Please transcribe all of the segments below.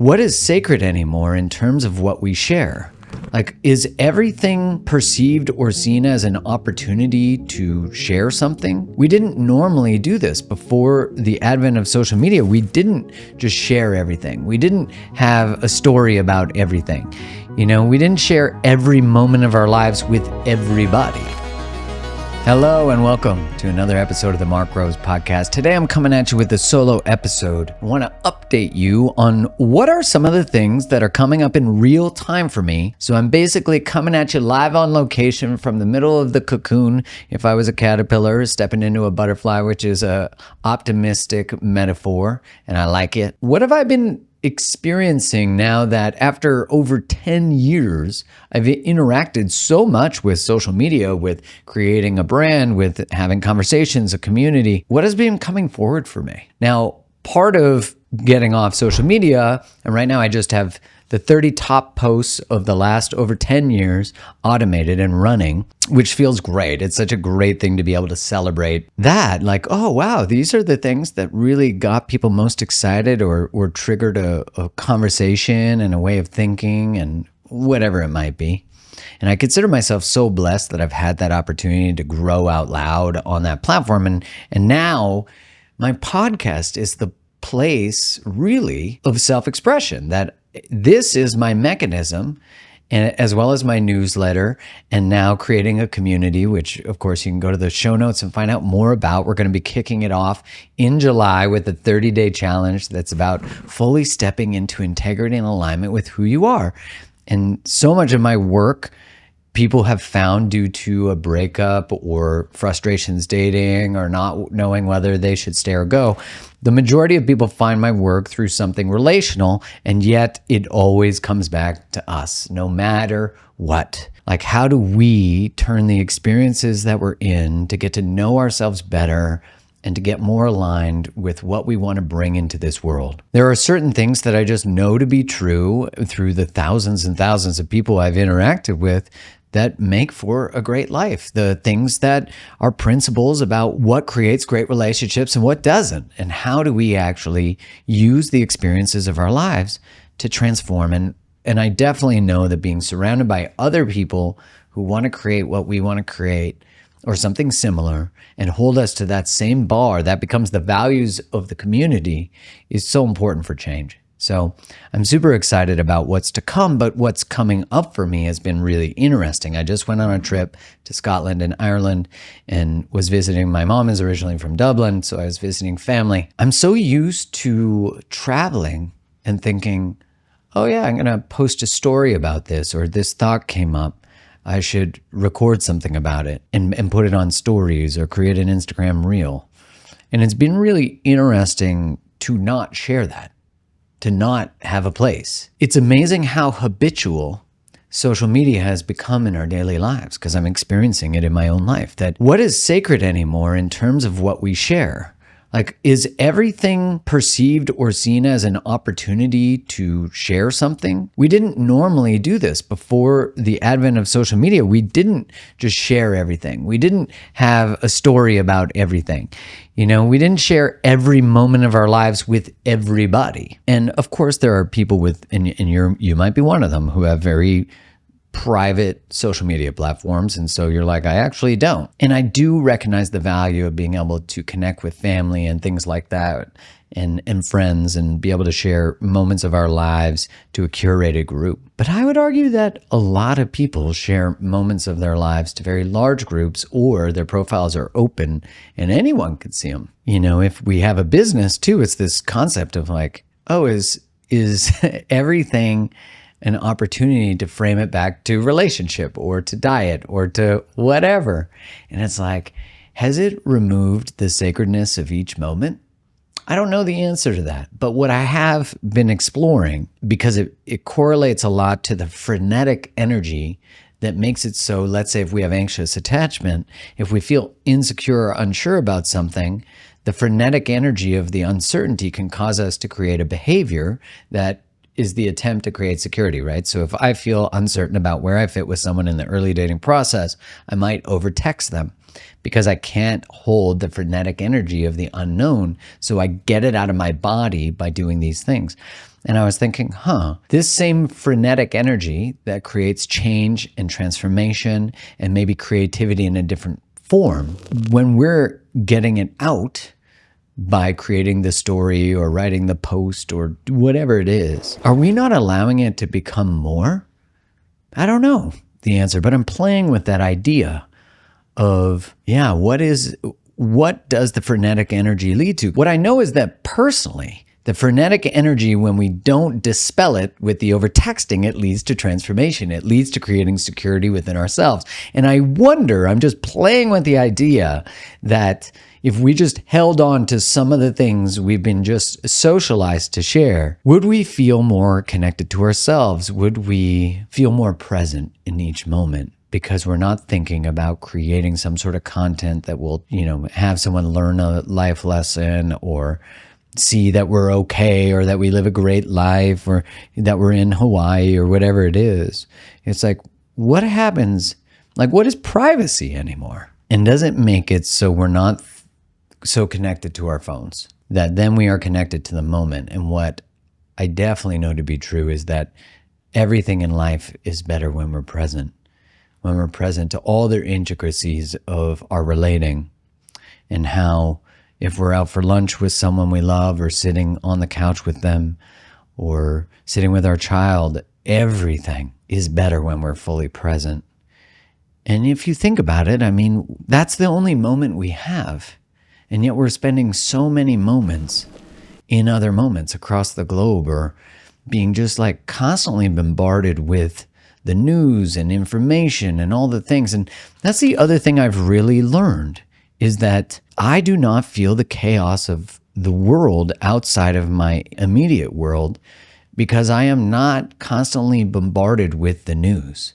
what is sacred anymore in terms of what we share? Like, is everything perceived or seen as an opportunity to share something? We didn't normally do this before the advent of social media. We didn't just share everything. We didn't have a story about everything. We didn't share every moment of our lives with everybody. Hello and welcome to another episode of the Mark Rose Podcast. Today I'm coming at you with a solo episode. I want to update you on what are some of the things that are coming up in real time for me. So I'm basically coming at you live on location from the middle of the cocoon. If I was a caterpillar stepping into a butterfly, which is a optimistic metaphor, and I like it. What have I been experiencing now that after over 10 years, I've interacted so much with social media, with creating a brand, with having conversations, a community? What has been coming forward for me? Now, part of getting off social media, and right now I just have the 30 top posts of the last over 10 years automated and running, which feels great. It's such a great thing to be able to celebrate that. Like, oh, wow, these are the things that really got people most excited or triggered a conversation and a way of thinking and whatever it might be. And I consider myself so blessed that I've had that opportunity to grow out loud on that platform. And now my podcast is the place really of self-expression, that this is my mechanism, and as well as my newsletter, and now creating a community, which of course you can go to the show notes and find out more about. We're going to be kicking it off in July with a 30-day challenge that's about fully stepping into integrity and alignment with who you are. And so much of my work people have found due to a breakup or frustrations dating or not knowing whether they should stay or go. The majority of people find my work through something relational, and yet it always comes back to us, no matter what. Like, how do we turn the experiences that we're in to get to know ourselves better and to get more aligned with what we want to bring into this world? There are certain things that I just know to be true through the thousands and thousands of people I've interacted with that make for a great life. The things that are principles about what creates great relationships and what doesn't, and how do we actually use the experiences of our lives to transform. And I definitely know that being surrounded by other people who want to create what we want to create or something similar and hold us to that same bar that becomes the values of the community is so important for change. So I'm super excited about what's to come, but what's coming up for me has been really interesting. I just went on a trip to Scotland and Ireland and was visiting. My mom is originally from Dublin, so I was visiting family. I'm so used to traveling and thinking, oh yeah, I'm going to post a story about this, or this thought came up. I should record something about it and put it on stories or create an Instagram reel. And it's been really interesting to not share that, to not have a place. It's amazing how habitual social media has become in our daily lives, because I'm experiencing it in my own life, that what is sacred anymore in terms of what we share? Like, is everything perceived or seen as an opportunity to share something? We didn't normally do this before the advent of social media. We didn't just share everything. We didn't have a story about everything. We didn't share every moment of our lives with everybody. And of course, there are people you might be one of them, who have very private social media platforms. And so you're like, I actually don't. And I do recognize the value of being able to connect with family and things like that, and friends, and be able to share moments of our lives to a curated group. But I would argue that a lot of people share moments of their lives to very large groups, or their profiles are open and anyone could see them. If we have a business too, it's this concept of like, oh, is everything an opportunity to frame it back to relationship or to diet or to whatever? And it's like, has it removed the sacredness of each moment? I don't know the answer to that. But what I have been exploring, because it correlates a lot to the frenetic energy that makes it so, let's say if we have anxious attachment, if we feel insecure or unsure about something, the frenetic energy of the uncertainty can cause us to create a behavior that is the attempt to create security, right? So if I feel uncertain about where I fit with someone in the early dating process, I might over-text them because I can't hold the frenetic energy of the unknown. So I get it out of my body by doing these things. And I was thinking, this same frenetic energy that creates change and transformation and maybe creativity in a different form, when we're getting it out by creating the story or writing the post or whatever it is, are we not allowing it to become more? I don't know the answer, but I'm playing with that idea of, what does the frenetic energy lead to? What I know is that personally, the frenetic energy, when we don't dispel it with the overtexting, it leads to transformation. It leads to creating security within ourselves. And I wonder, I'm just playing with the idea that if we just held on to some of the things we've been just socialized to share, would we feel more connected to ourselves? Would we feel more present in each moment? Because we're not thinking about creating some sort of content that will, have someone learn a life lesson or see that we're okay or that we live a great life or that we're in Hawaii or whatever it is. It's like, what happens? Like, what is privacy anymore? And does it make it so we're not so connected to our phones, that then we are connected to the moment? And what I definitely know to be true is that everything in life is better when we're present to all the intricacies of our relating, and how if we're out for lunch with someone we love or sitting on the couch with them or sitting with our child, everything is better when we're fully present. And if you think about it, that's the only moment we have. And yet we're spending so many moments in other moments across the globe, or being just like constantly bombarded with the news and information and all the things. And that's the other thing I've really learned, is that I do not feel the chaos of the world outside of my immediate world, because I am not constantly bombarded with the news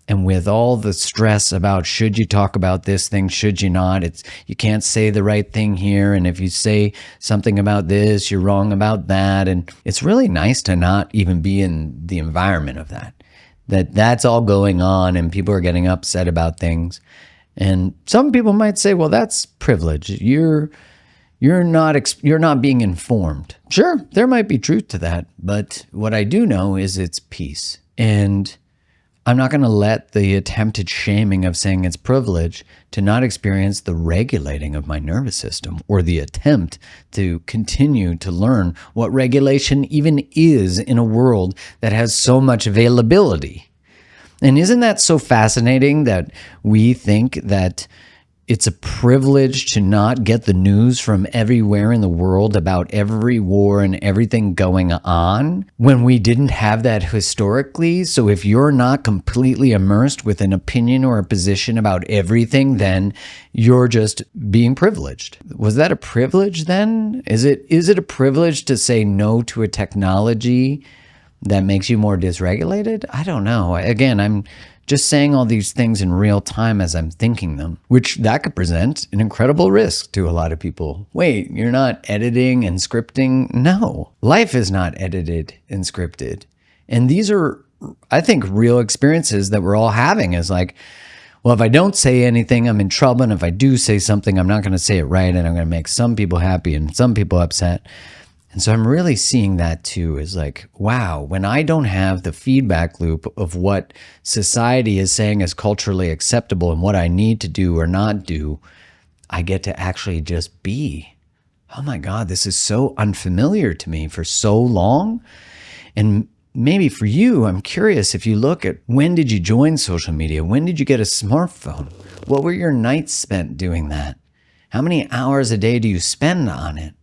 and with all the stress about, should you talk about this thing, should you not? You can't say the right thing here, and if you say something about this, you're wrong about that. And it's really nice to not even be in the environment of that's all going on and people are getting upset about things. And some people might say, well, that's privilege. You're not being informed. Sure, there might be truth to that, but what I do know is it's peace. And I'm not going to let the attempted shaming of saying it's privilege to not experience the regulating of my nervous system, or the attempt to continue to learn what regulation even is in a world that has so much availability. And isn't that so fascinating that we think that it's a privilege to not get the news from everywhere in the world about every war and everything going on, when we didn't have that historically? So if you're not completely immersed with an opinion or a position about everything, then you're just being privileged. Was that a privilege then? Is it a privilege to say no to a technology that makes you more dysregulated? I don't know. Again, I'm just saying all these things in real time as I'm thinking them, which that could present an incredible risk to a lot of people. Wait, you're not editing and scripting? No, life is not edited and scripted. And these are, I think, real experiences that we're all having, is like, well, if I don't say anything, I'm in trouble. And if I do say something, I'm not going to say it right. And I'm going to make some people happy and some people upset. And so I'm really seeing that too, is like, wow, when I don't have the feedback loop of what society is saying is culturally acceptable and what I need to do or not do, I get to actually just be. Oh my God, this is so unfamiliar to me for so long. And maybe for you, I'm curious, if you look at, when did you join social media? When did you get a smartphone? What were your nights spent doing that? How many hours a day do you spend on it?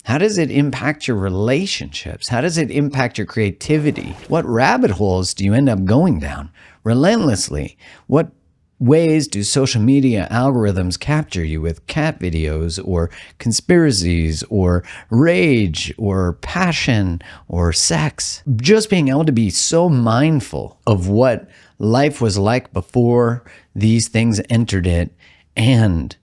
How does it impact your relationships? How does it impact your creativity? What rabbit holes do you end up going down relentlessly? What ways do social media algorithms capture you, with cat videos or conspiracies or rage or passion or sex? Just being able to be so mindful of what life was like before these things entered it. And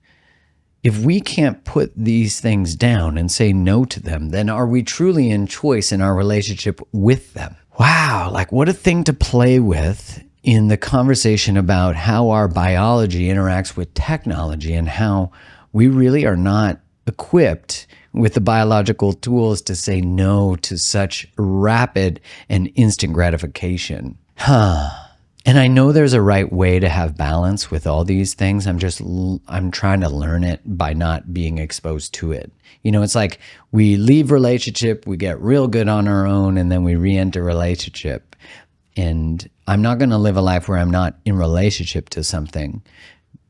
if we can't put these things down and say no to them, then are we truly in choice in our relationship with them? Wow, like what a thing to play with in the conversation about how our biology interacts with technology, and how we really are not equipped with the biological tools to say no to such rapid and instant gratification. And I know there's a right way to have balance with all these things. I'm trying to learn it by not being exposed to it. It's like we leave relationship, we get real good on our own, and then we re-enter relationship. And I'm not going to live a life where I'm not in relationship to something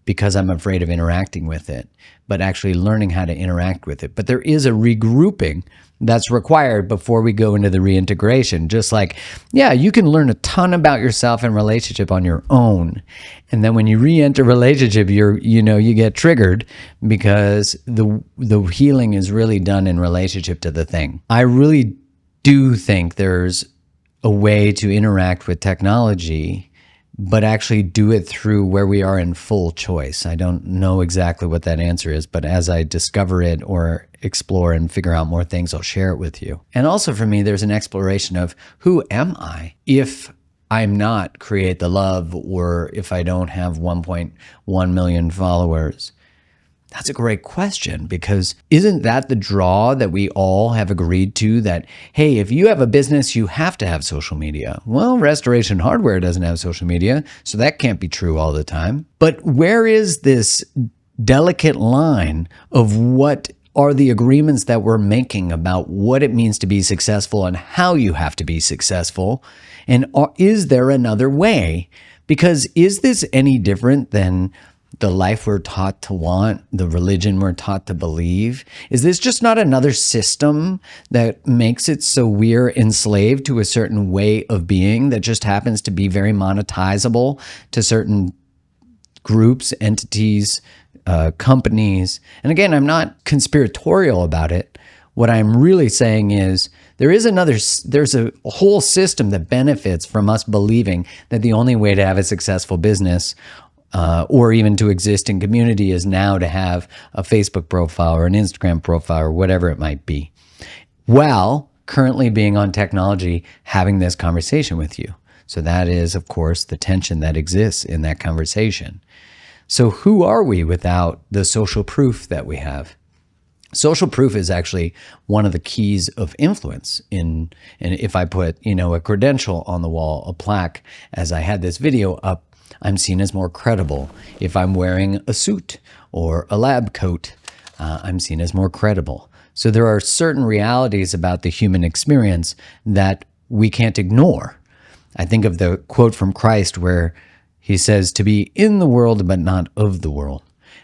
because I'm afraid of interacting with it, but actually learning how to interact with it. But there is a regrouping that's required before we go into the reintegration. Just like, yeah, you can learn a ton about yourself and relationship on your own. And then when you re-enter relationship, you get triggered because the healing is really done in relationship to the thing. I really do think there's a way to interact with technology, but actually do it through where we are in full choice. I don't know exactly what that answer is, but as I discover it or explore and figure out more things, I'll share it with you. And also for me, there's an exploration of who am I if I'm not Create the Love, or if I don't have 1.1 million followers. That's a great question, because isn't that the draw that we all have agreed to, that, hey, if you have a business, you have to have social media? Well, Restoration Hardware doesn't have social media, so that can't be true all the time. But where is this delicate line of what are the agreements that we're making about what it means to be successful and how you have to be successful? And is there another way? Because is this any different than the life we're taught to want, the religion we're taught to believe? Is this just not another system that makes it so we're enslaved to a certain way of being that just happens to be very monetizable to certain groups, entities, companies? And again, I'm not conspiratorial about it. What I'm really saying is there's a whole system that benefits from us believing that the only way to have a successful business or even to exist in community is now to have a Facebook profile or an Instagram profile or whatever it might be, while currently being on technology, having this conversation with you. So that is, of course, the tension that exists in that conversation. So who are we without the social proof that we have? Social proof is actually one of the keys of influence. And if I put, a credential on the wall, a plaque, as I had this video up, I'm seen as more credible. If I'm wearing a suit or a lab coat, I'm seen as more credible. So there are certain realities about the human experience that we can't ignore. I think of the quote from Christ where he says to be in the world but not of the world.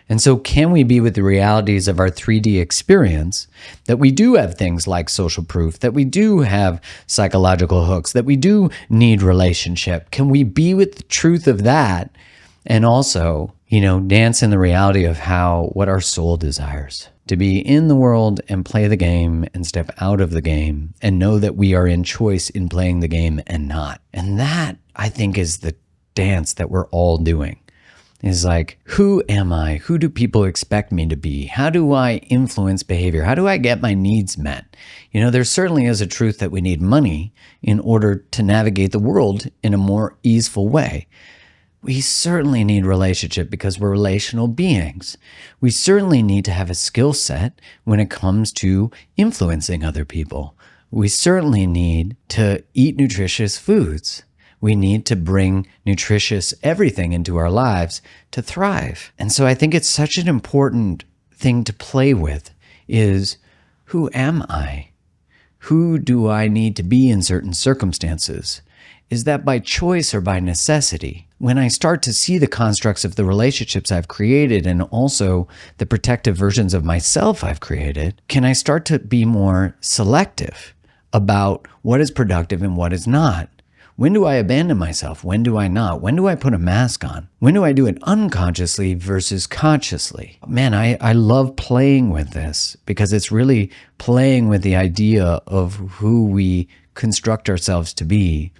And so can we be with the realities of our 3D experience, that we do have things like social proof, that we do have psychological hooks, that we do need relationship? Can we be with the truth of that and also, dance in the reality of what our soul desires? To be in the world and play the game and step out of the game and know that we are in choice in playing the game and not. And that, I think, is the dance that we're all doing. Is like, who am I? Who do people expect me to be? How do I influence behavior? How do I get my needs met? There certainly is a truth that we need money in order to navigate the world in a more easeful way. We certainly need relationship because we're relational beings. We certainly need to have a skill set when it comes to influencing other people. We certainly need to eat nutritious foods. We need to bring nutritious everything into our lives to thrive. And so I think it's such an important thing to play with is, who am I? Who do I need to be in certain circumstances? Is that by choice or by necessity? When I start to see the constructs of the relationships I've created and also the protective versions of myself I've created, can I start to be more selective about what is productive and what is not? When do I abandon myself? When do I not? When do I put a mask on? When do I do it unconsciously versus consciously? Man, I love playing with this because it's really playing with the idea of who we construct ourselves to be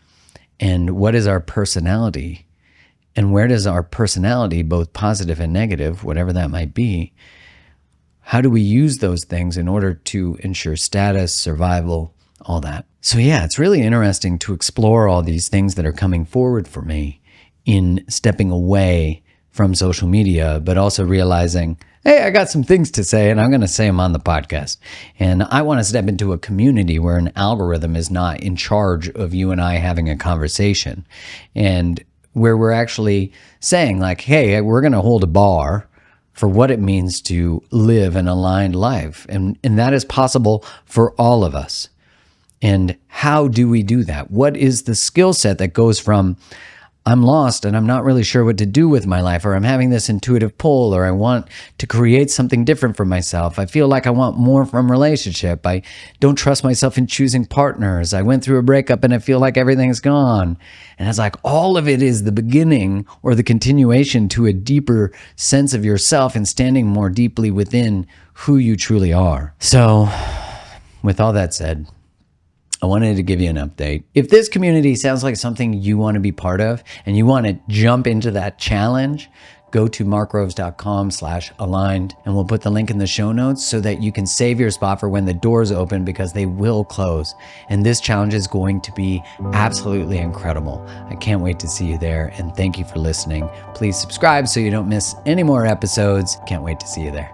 and what is our personality and where does our personality, both positive and negative, whatever that might be, how do we use those things in order to ensure status, survival, all that? So yeah, it's really interesting to explore all these things that are coming forward for me in stepping away from social media, but also realizing, hey, I got some things to say and I'm going to say them on the podcast. And I want to step into a community where an algorithm is not in charge of you and I having a conversation, and where we're actually saying like, hey, we're going to hold a bar for what it means to live an aligned life. And that is possible for all of us. And how do we do that? What is the skill set that goes from I'm lost and I'm not really sure what to do with my life, or I'm having this intuitive pull, or I want to create something different for myself. I feel like I want more from relationship. I don't trust myself in choosing partners. I went through a breakup and I feel like everything's gone. And it's like all of it is the beginning or the continuation to a deeper sense of yourself and standing more deeply within who you truly are. So with all that said, I wanted to give you an update. If this community sounds like something you want to be part of and you want to jump into that challenge, go to markgroves.com/aligned, and we'll put the link in the show notes so that you can save your spot for when the doors open, because they will close. And this challenge is going to be absolutely incredible. I can't wait to see you there. And thank you for listening. Please subscribe so you don't miss any more episodes. Can't wait to see you there.